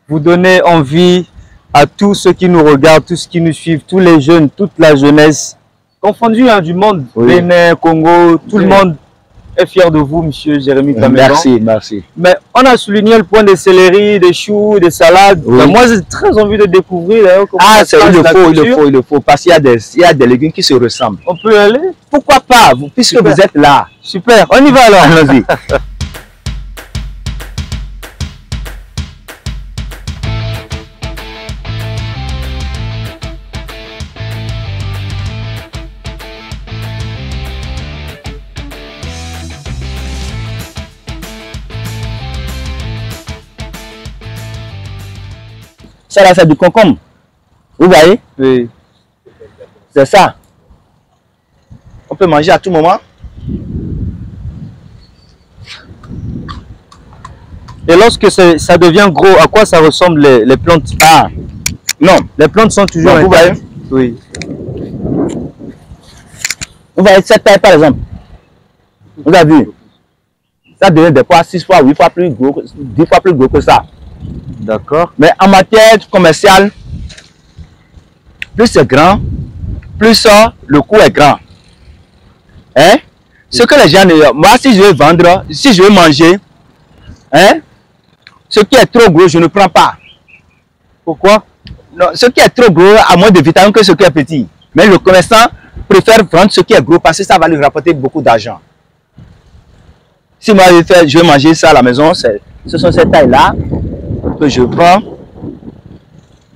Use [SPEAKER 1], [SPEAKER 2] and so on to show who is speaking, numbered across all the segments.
[SPEAKER 1] vous donnez envie à tous ceux qui nous regardent, tous ceux qui nous suivent, tous les jeunes, toute la jeunesse, confondue hein, du monde, Bénin, Congo, tout le monde est fier de vous, monsieur Jérémy Kamezon.
[SPEAKER 2] Merci, merci.
[SPEAKER 1] Mais on a souligné le point des céleri, des choux, des salades. Moi, j'ai très envie de découvrir.
[SPEAKER 2] Ah, il le faut, parce qu'il y a des légumes qui se ressemblent.
[SPEAKER 1] On peut y aller?
[SPEAKER 2] Pourquoi pas, puisque vous êtes là.
[SPEAKER 1] Super, on y va alors.
[SPEAKER 2] Allons-y. Ça là, c'est du concombre. Vous voyez?
[SPEAKER 1] Oui.
[SPEAKER 2] C'est ça. On peut manger à tout moment.
[SPEAKER 1] Et lorsque ça devient gros, à quoi ça ressemble les plantes?
[SPEAKER 2] Ah, non.
[SPEAKER 1] Les plantes sont toujours...
[SPEAKER 2] Vous voyez?
[SPEAKER 1] Oui.
[SPEAKER 2] Vous voyez cette taille par exemple. Vous avez vu? Ça devient des fois 6 fois, 8 fois plus gros, 10 fois plus gros que ça.
[SPEAKER 1] D'accord.
[SPEAKER 2] Mais en matière commerciale, plus c'est grand, plus le coût est grand. Hein? Ce que les gens... Moi, si je veux vendre, si je veux manger, hein? Ce qui est trop gros, je ne prends pas.
[SPEAKER 1] Pourquoi?
[SPEAKER 2] Non, ce qui est trop gros a moins de vitamines que ce qui est petit. Mais le commerçant préfère vendre ce qui est gros parce que ça va lui rapporter beaucoup d'argent. Si moi je veux manger ça à la maison, ce sont ces tailles-là que je prends,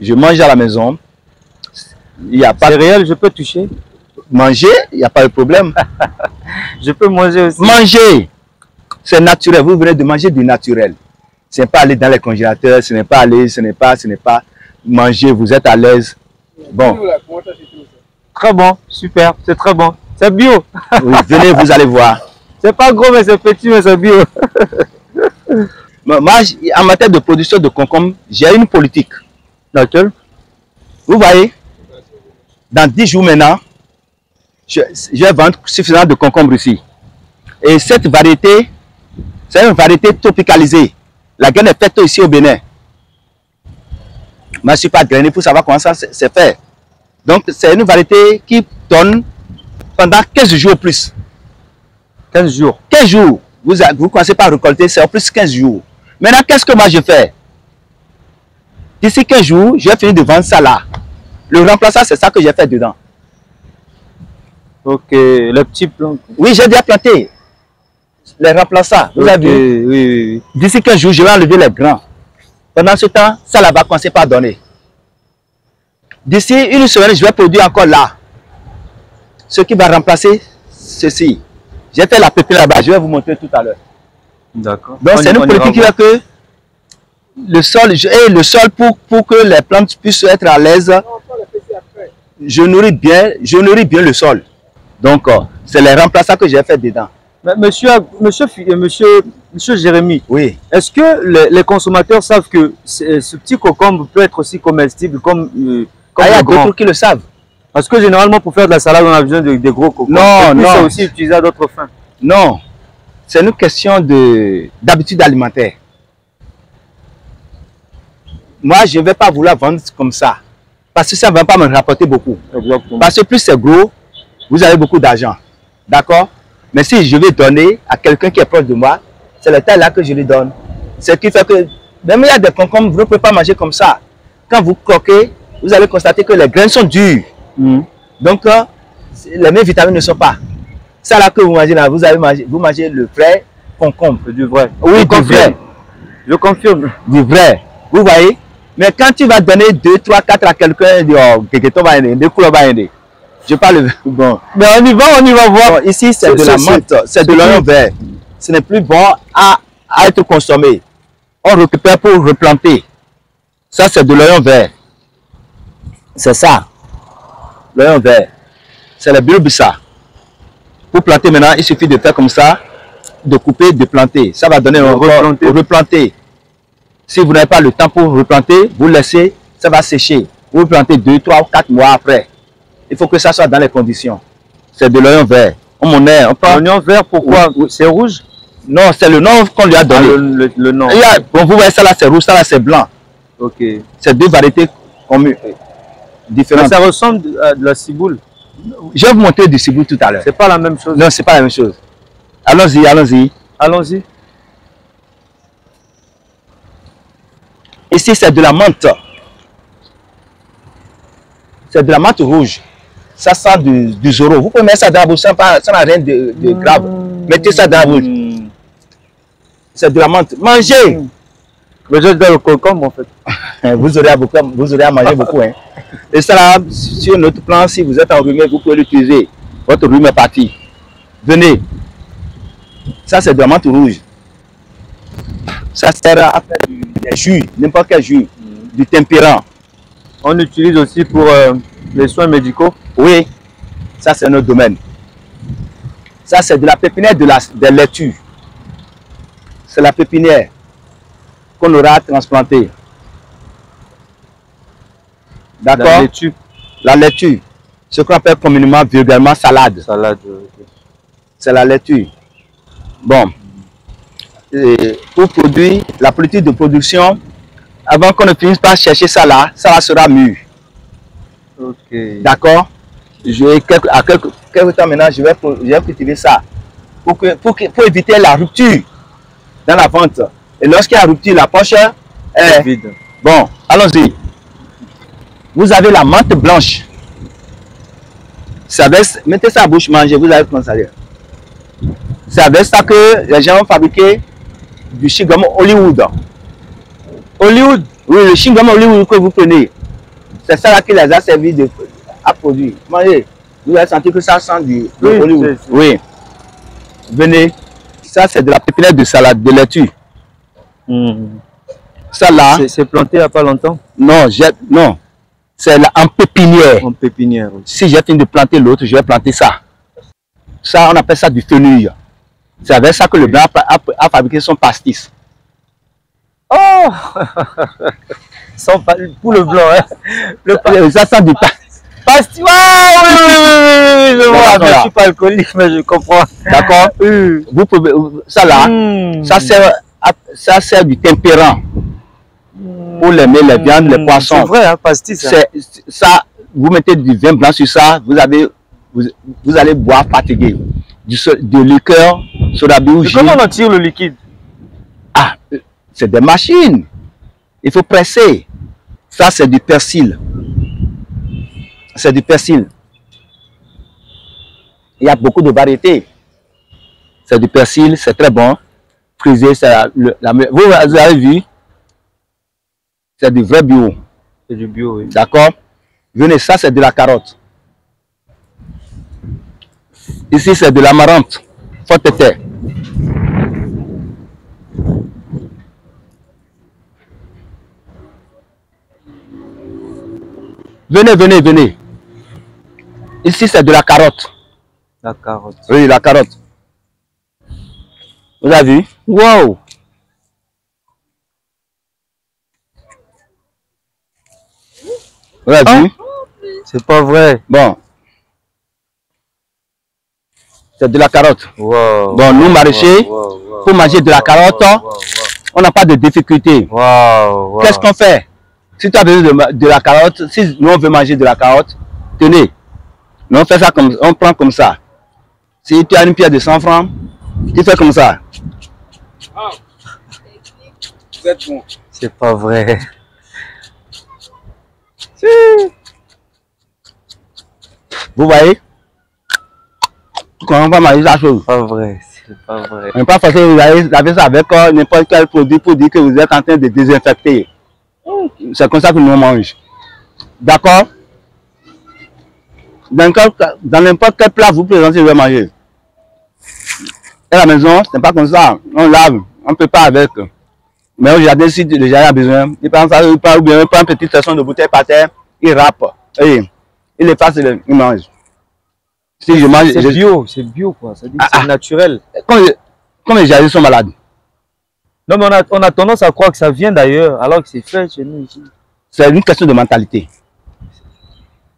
[SPEAKER 2] je mange à la maison. Il n'y a pas
[SPEAKER 1] de réel, je peux toucher.
[SPEAKER 2] Manger, il n'y a pas de problème.
[SPEAKER 1] Je peux manger aussi.
[SPEAKER 2] Manger, c'est naturel. Vous venez de manger du naturel. Ce n'est pas aller dans les congélateurs, ce n'est pas aller, ce n'est pas manger, vous êtes à l'aise. Bon.
[SPEAKER 1] Très bon, super, c'est très bon. C'est bio.
[SPEAKER 2] Oui, venez, vous allez voir.
[SPEAKER 1] C'est pas gros, mais c'est petit, mais c'est bio.
[SPEAKER 2] Moi, en matière de production de concombre, j'ai une politique.
[SPEAKER 1] Laquelle?
[SPEAKER 2] Vous voyez, dans 10 jours maintenant, je vais vendre suffisamment de concombre ici. Et cette variété, c'est une variété tropicalisée. La graine est faite ici au Bénin. Moi, je ne suis pas grainé pour savoir comment ça c'est fait. Donc, c'est une variété qui donne pendant 15 jours plus.
[SPEAKER 1] 15 jours.
[SPEAKER 2] 15 jours. Vous commencez par récolter, c'est en plus 15 jours. Maintenant, qu'est-ce que moi je fais? D'ici 15 jours, je vais finir de vendre ça là. Le remplaçant, c'est ça que j'ai fait dedans.
[SPEAKER 1] Ok, le petit plant.
[SPEAKER 2] Oui, j'ai déjà planté. Les remplaçants, vous avez vu?
[SPEAKER 1] Oui.
[SPEAKER 2] D'ici 15 jours, je vais enlever les grands. Pendant ce temps, ça là va commencer par donner. D'ici une semaine, je vais produire encore là. Ce qui va remplacer ceci. J'ai fait la pépinière là-bas, je vais vous montrer tout à l'heure.
[SPEAKER 1] D'accord.
[SPEAKER 2] Donc c'est une politique qui fait que le sol pour que les plantes puissent être à l'aise, je nourris bien le sol. Donc c'est les remplaçants que j'ai fait dedans.
[SPEAKER 1] Mais monsieur Jérémy,
[SPEAKER 2] oui.
[SPEAKER 1] Est-ce que les consommateurs savent que ce petit concombre peut être aussi comestible comme
[SPEAKER 2] il y a d'autres qui le savent.
[SPEAKER 1] Parce que généralement pour faire de la salade on a besoin de gros concombres.
[SPEAKER 2] Non.
[SPEAKER 1] C'est aussi utilisé à d'autres fins.
[SPEAKER 2] Non. C'est une question d'habitude alimentaire. Moi, je ne vais pas vouloir vendre comme ça. Parce que ça ne va pas me rapporter beaucoup.
[SPEAKER 1] Exactement.
[SPEAKER 2] Parce que plus c'est gros, vous avez beaucoup d'argent. D'accord? Mais si je vais donner à quelqu'un qui est proche de moi, c'est le taille là que je lui donne. Ce qui fait que, même il y a des concombres, vous ne pouvez pas manger comme ça. Quand vous croquez, vous allez constater que les graines sont dures. Donc, les mêmes vitamines ne sont pas. Ça là que vous mangez là, vous mangez le vrai concombre.
[SPEAKER 1] Du vrai.
[SPEAKER 2] Oui, du vrai.
[SPEAKER 1] Je confirme.
[SPEAKER 2] Du vrai. Vous voyez? Mais quand tu vas donner 2, 3, 4 à quelqu'un, je parle. Bon.
[SPEAKER 1] Mais on y va voir.
[SPEAKER 2] Bon, ici, c'est de la menthe, c'est de l'oignon vert. Ce n'est plus bon à être consommé. On récupère pour replanter. Ça, c'est de l'oignon vert. C'est ça. L'oignon vert. C'est le bilobissa. Pour planter maintenant, il suffit de faire comme ça, de couper, de planter. Ça va donner un replanter. Si vous n'avez pas le temps pour replanter, vous laissez, ça va sécher. Vous plantez 2, 3 ou 4 mois après. Il faut que ça soit dans les conditions. C'est de l'oignon vert.
[SPEAKER 1] L'oignon vert, pourquoi? C'est rouge?
[SPEAKER 2] Non, c'est le nom qu'on lui a donné.
[SPEAKER 1] Le nom.
[SPEAKER 2] Bon, vous voyez ça là, c'est rouge, ça là, c'est blanc.
[SPEAKER 1] Ok.
[SPEAKER 2] C'est deux variétés différentes.
[SPEAKER 1] Ça ressemble à de la ciboule.
[SPEAKER 2] Je vais vous montrer du ciboule tout à l'heure.
[SPEAKER 1] C'est pas la même chose.
[SPEAKER 2] Non, c'est pas la même chose. Allons-y, allons-y.
[SPEAKER 1] Allons-y.
[SPEAKER 2] Ici, c'est de la menthe. C'est de la menthe rouge. Ça sent du Zoro. Vous pouvez mettre ça dans la bouche, ça n'a rien de grave. Mettez ça dans la bouche. C'est de la menthe. Mangez.
[SPEAKER 1] Mais je donne le concombre en fait.
[SPEAKER 2] Vous aurez à manger beaucoup. Hein. Et ça là, sur notre plan, si vous êtes enrhumé, vous pouvez l'utiliser. Votre rhume est parti. Venez. Ça, c'est de la menthe rouge. Ça sert à faire des jus, n'importe quel jus, du tempérant.
[SPEAKER 1] On utilise aussi pour les soins médicaux.
[SPEAKER 2] Oui, ça c'est notre domaine. Ça c'est de la pépinière de laitue. C'est la pépinière qu'on aura transplantée. D'accord?
[SPEAKER 1] La laitue.
[SPEAKER 2] La laitue. Ce qu'on appelle communément, vulgairement, salade.
[SPEAKER 1] Salade. Okay.
[SPEAKER 2] C'est la laitue. Bon. Et pour produire, la politique de production, avant qu'on ne finisse par chercher ça là sera mûr.
[SPEAKER 1] Ok.
[SPEAKER 2] D'accord? À quelques temps maintenant, je vais cultiver ça pour éviter la rupture dans la vente. Et lorsqu'il y a rupture, la poche est
[SPEAKER 1] vide.
[SPEAKER 2] Bon, allons-y. Vous avez la menthe blanche. Mettez ça à bouche, mangez, vous allez commencer à dire. C'est avec ça que les gens ont fabriqué du chewing-gum Hollywood.
[SPEAKER 1] Hollywood?
[SPEAKER 2] Oui, le chewing-gum Hollywood que vous prenez. C'est ça là qui les a servi à produire. Mangez. Vous allez sentir que ça sent du Hollywood. Oui. Venez. Ça, c'est de la pépinière de salade, de laitue. Ça là.
[SPEAKER 1] C'est planté il n'y a pas longtemps?
[SPEAKER 2] Non, non. C'est en pépinière.
[SPEAKER 1] En pépinière. Oui.
[SPEAKER 2] Si j'ai fini de planter l'autre, je vais planter ça. Ça, on appelle ça du fenouil. C'est avec ça que le blanc a fabriqué son pastis.
[SPEAKER 1] Oh. Pour le blanc, hein.
[SPEAKER 2] Ça sent du
[SPEAKER 1] pastis. Oh, oui, je vois. Je ne suis pas alcoolique, mais je comprends.
[SPEAKER 2] D'accord. Vous pouvez, ça là, ça sert du tempérant. Pour les mets, les viandes, les poissons.
[SPEAKER 1] C'est vrai, hein, pastis.
[SPEAKER 2] Ça, vous mettez du vin blanc sur ça, vous allez boire fatigué. Du liqueur, soda bougie.
[SPEAKER 1] Comment on en tire le liquide?
[SPEAKER 2] Ah, c'est des machines. Il faut presser. Ça, c'est du persil. C'est du persil. Il y a beaucoup de variétés. C'est du persil, c'est très bon. Frisé, c'est vous avez vu? C'est du vrai bio.
[SPEAKER 1] C'est du bio, oui.
[SPEAKER 2] D'accord? Venez, ça, c'est de la carotte. Ici, c'est de l'amarante. Forte terre. Venez, venez, venez. Ici, c'est de la carotte.
[SPEAKER 1] La carotte.
[SPEAKER 2] Oui, la carotte. Vous avez vu?
[SPEAKER 1] Wow!
[SPEAKER 2] Vous avez vu?
[SPEAKER 1] C'est pas vrai.
[SPEAKER 2] Bon. C'est de la carotte.
[SPEAKER 1] Wow.
[SPEAKER 2] Bon, nous, maraîchers, pour manger de la carotte, on n'a pas de difficulté.
[SPEAKER 1] Wow.
[SPEAKER 2] Qu'est-ce qu'on fait? Si tu as besoin de la carotte, si nous on veut manger de la carotte, tenez. Nous on fait ça comme on prend comme ça. Si tu as une pièce de 100 francs, tu fais comme ça.
[SPEAKER 3] Ah, vous êtes bon.
[SPEAKER 1] C'est pas vrai.
[SPEAKER 2] Vous voyez? Quand on va manger la chose.
[SPEAKER 1] Pas vrai, c'est pas vrai.
[SPEAKER 2] On n'est pas forcé de laver ça avec n'importe quel produit pour dire que vous êtes en train de désinfecter. C'est comme ça que nous on mange. D'accord? Dans n'importe quel plat vous présentez, vous allez manger. Et à la maison, c'est pas comme ça. On lave, on ne peut pas avec. Mais au jardin, si le jardin a besoin, il prend ça, il prend une petite section de bouteille par terre, il râpe. Et il efface, il mange. Si je mange,
[SPEAKER 1] c'est bio quoi, ça dit que c'est naturel.
[SPEAKER 2] Comme les jardins sont malades.
[SPEAKER 1] Non mais on a tendance à croire que ça vient d'ailleurs, alors que c'est fait chez nous ici.
[SPEAKER 2] C'est une question de mentalité.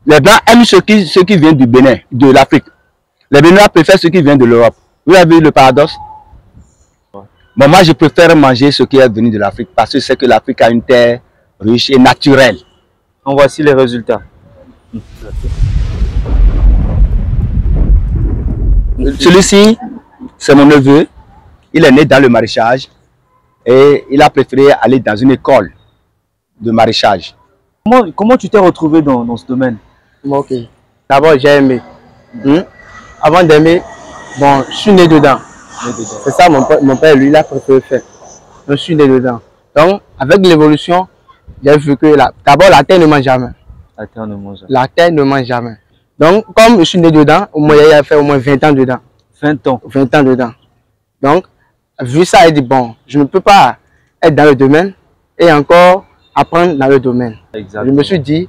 [SPEAKER 2] Les Blancs aiment ce qui vient du Bénin, de l'Afrique. Les Béninois préfèrent ce qui vient de l'Europe. Vous avez vu le paradoxe? Bon, moi je préfère manger ce qui est venu de l'Afrique parce que c'est que l'Afrique a une terre riche et naturel.
[SPEAKER 1] En voici les résultats.
[SPEAKER 2] Celui-ci, c'est mon neveu. Il est né dans le maraîchage et il a préféré aller dans une école de maraîchage.
[SPEAKER 1] Comment tu t'es retrouvé dans ce domaine?
[SPEAKER 4] Ok. D'abord, j'ai aimé. Avant d'aimer, bon, je suis né dedans. C'est ça, mon père, lui, il a préféré faire. Je suis né dedans. Donc, avec l'évolution, j'ai vu que d'abord, la terre ne mange jamais.
[SPEAKER 1] La terre ne mange jamais.
[SPEAKER 4] La terre ne mange jamais. Donc, comme je suis né dedans, au moins, il a fait au moins 20 ans dedans.
[SPEAKER 1] 20 ans.
[SPEAKER 4] 20 ans dedans. Donc, vu ça, il dit, bon, je ne peux pas être dans le domaine et encore apprendre dans le domaine.
[SPEAKER 1] Exactement.
[SPEAKER 4] Je me suis dit,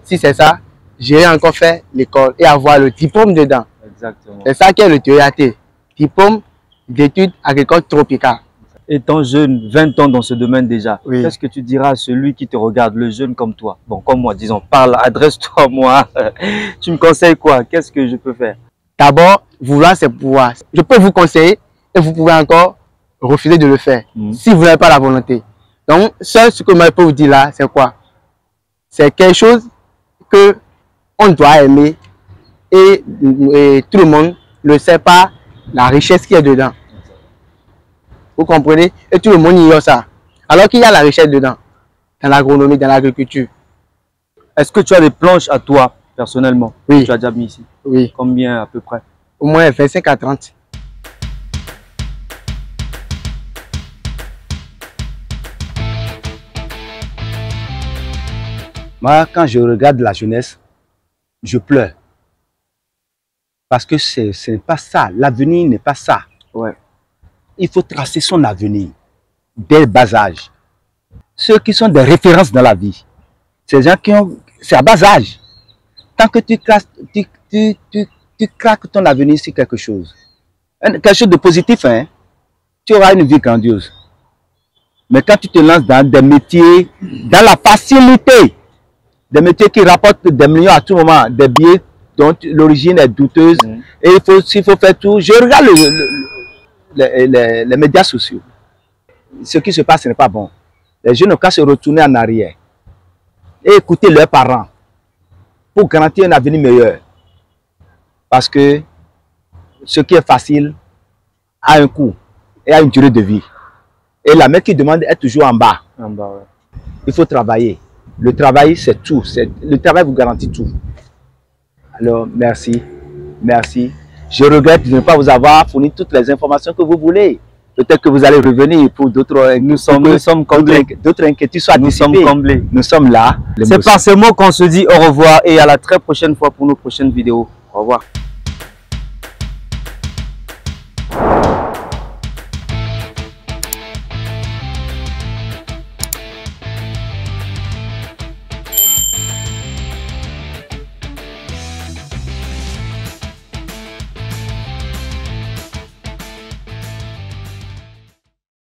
[SPEAKER 4] si c'est ça, j'irai encore faire l'école et avoir le diplôme dedans.
[SPEAKER 1] Exactement.
[SPEAKER 4] C'est ça qui est le TEAT, diplôme d'études agricoles tropicales.
[SPEAKER 1] Étant jeune, 20 ans dans ce domaine déjà,
[SPEAKER 4] Oui.
[SPEAKER 1] qu'est-ce que tu diras à celui qui te regarde, le jeune comme toi? Bon, comme moi, disons, parle, adresse-toi à moi. Tu me conseilles quoi? Qu'est-ce que je peux faire?
[SPEAKER 4] D'abord, vouloir, c'est pouvoir. Je peux vous conseiller et vous pouvez encore refuser de le faire si vous n'avez pas la volonté. Donc, seul ce que moi je peux vous dire là, c'est quoi? C'est quelque chose que on doit aimer et tout le monde ne sait pas la richesse qu'il y a dedans. Vous comprenez? Et tout le monde ignore ça. Alors qu'il y a la richesse dedans, dans l'agronomie, dans l'agriculture.
[SPEAKER 1] Est-ce que tu as des planches à toi, personnellement?
[SPEAKER 4] Oui.
[SPEAKER 1] Tu as déjà mis ici?
[SPEAKER 4] Oui.
[SPEAKER 1] Combien à peu près?
[SPEAKER 4] Au moins 25 à 30.
[SPEAKER 2] Moi, quand je regarde la jeunesse, je pleure. Parce que ce n'est pas ça. L'avenir n'est pas ça.
[SPEAKER 1] Ouais.
[SPEAKER 2] Il faut tracer son avenir dès le bas âge. Ceux qui sont des références dans la vie, ces gens qui ont... C'est à bas âge. Tant que tu craques ton avenir sur quelque chose, quelque chose de positif, hein, tu auras une vie grandiose. Mais quand tu te lances dans des métiers, dans la facilité, des métiers qui rapportent des millions à tout moment, des billets dont l'origine est douteuse, et s'il faut faire tout. Je regarde les médias sociaux. Ce qui se passe, ce n'est pas bon. Les jeunes ont qu'à se retourner en arrière et écouter leurs parents pour garantir un avenir meilleur. Parce que ce qui est facile a un coût et a une durée de vie. Et la main qui demande est toujours en bas.
[SPEAKER 1] En bas, ouais.
[SPEAKER 2] Il faut travailler. Le travail, c'est tout. Le travail vous garantit tout. Alors, merci. Merci. Je regrette de ne pas vous avoir fourni toutes les informations que vous voulez. Peut-être que vous allez revenir pour d'autres...
[SPEAKER 1] Nous sommes comblés.
[SPEAKER 2] D'autres inquiétudes soient
[SPEAKER 1] Nous
[SPEAKER 2] dissipées.
[SPEAKER 1] sommes comblés.
[SPEAKER 2] Nous sommes là.
[SPEAKER 1] C'est par ces mots qu'on se dit au revoir et à la très prochaine fois pour nos prochaines vidéos. Au revoir.